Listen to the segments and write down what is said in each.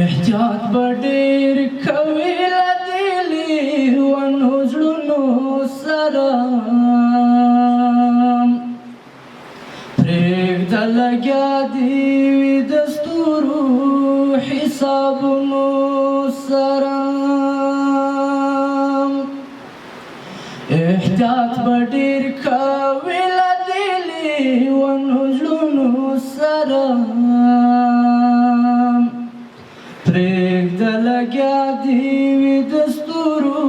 احتیاط به ډېر کوي له دې لیونو زړونو سره پرېږده لګیا دې وي د ستورو حسابونو سره احتیاط به ډېر کوي له دې لیونو زړونو سره پرېږده لګیا دې وي د ستورو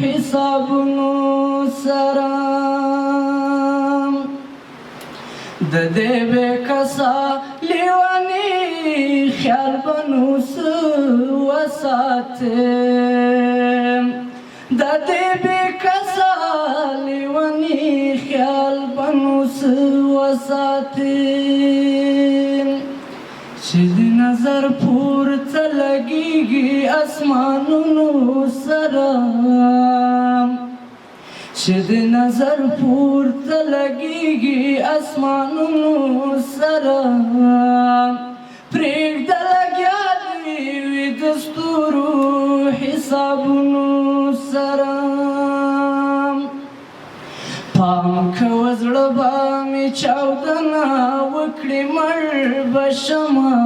حسابونو سره د دې بې کسه لیوني خیال به نو څه وساتې د دې بې کسه لیوني خیال به نو څه وساتې چې د نظر پورته لګېږي اسمانونو سره چې د نظر پورته لګېږي اسمانونو سره پرېږده لګیا دې وي د ستورو حسابونو سره پام کوه زړه به مې چاودنه وکړي مړ به شمه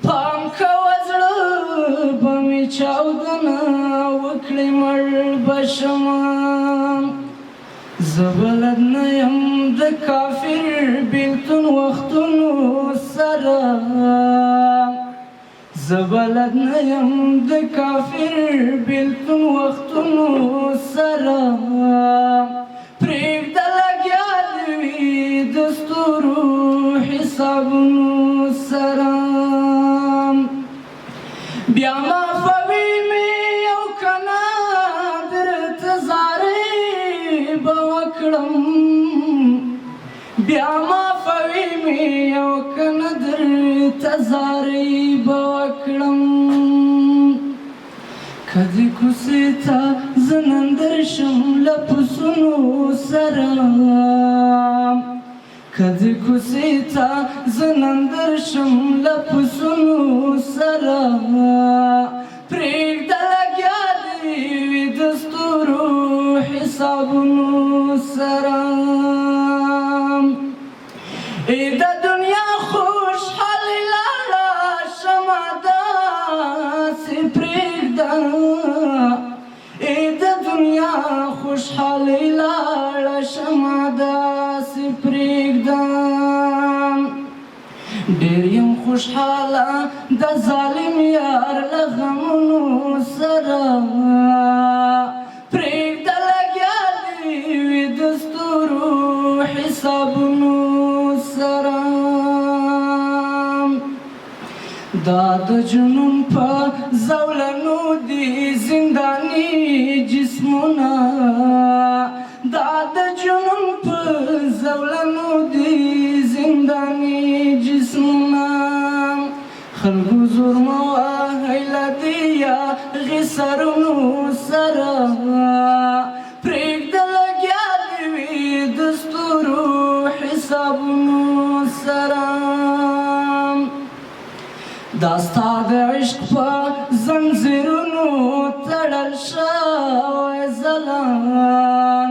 پام کوه زړه به مې چاودنه وکړي مړ به شمه زه بلد نه یم د کافر بېلتون وختونو سره زه بلد نه یم د کافر بېلتون وختونو سره پرېږده لګیا دې وي د ستورو حسابونو سره بیا معافوي مې یو که نه درته زارۍ به وکړم بیا معافوي مې یو که نه درته زارۍ به وکړم که دې کوڅې ته زه نن درشم له پسونو سره که دې کوڅې ته زه نن درشم له پسونو سره پرېږده لګیا دې وي د ستورو حسابونو سره ای د دنیا خوشحالي لاړه شمه داسې پرېږده ای د دنیا خوشحالي لاړه شمه داسې پرېږده ډېر یم خوشحاله د ظالم یار له غمونو سره پرېږده لګیا دې وي د ستورو حسابونو سره دا د جنون په زولنو دي زنداني جسمونه دا د جنون په زولنو دي زنداني جسمونه خلکو زور مه وهئ له دې یاغې سرونو سره پرېږده لګیا دې وي د ستورو حسابونو سره دا ستا د عشق په زنځیرونو تړل شوی ځلان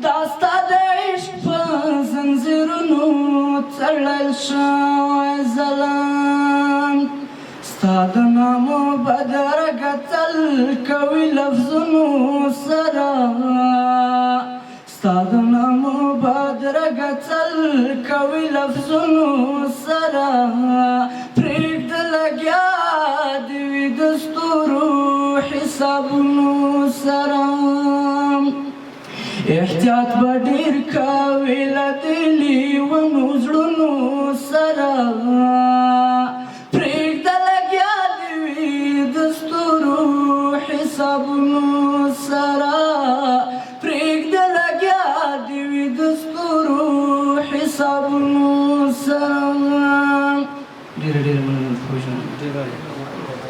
دا ستا د عشق په زنځیرونو تړل شوی ځلان ستا د نامو بدرګه تل کوي لفظونو سره ستا د نامو بدرګه تل کوي لفظونو سره پرېږده لګیا دې وي د ستورو حسابونو سره احتیاط به ډېر کوي له دې لیونو زړونو سره پرېږده لګیا دې وي د ستورو حسابونو سره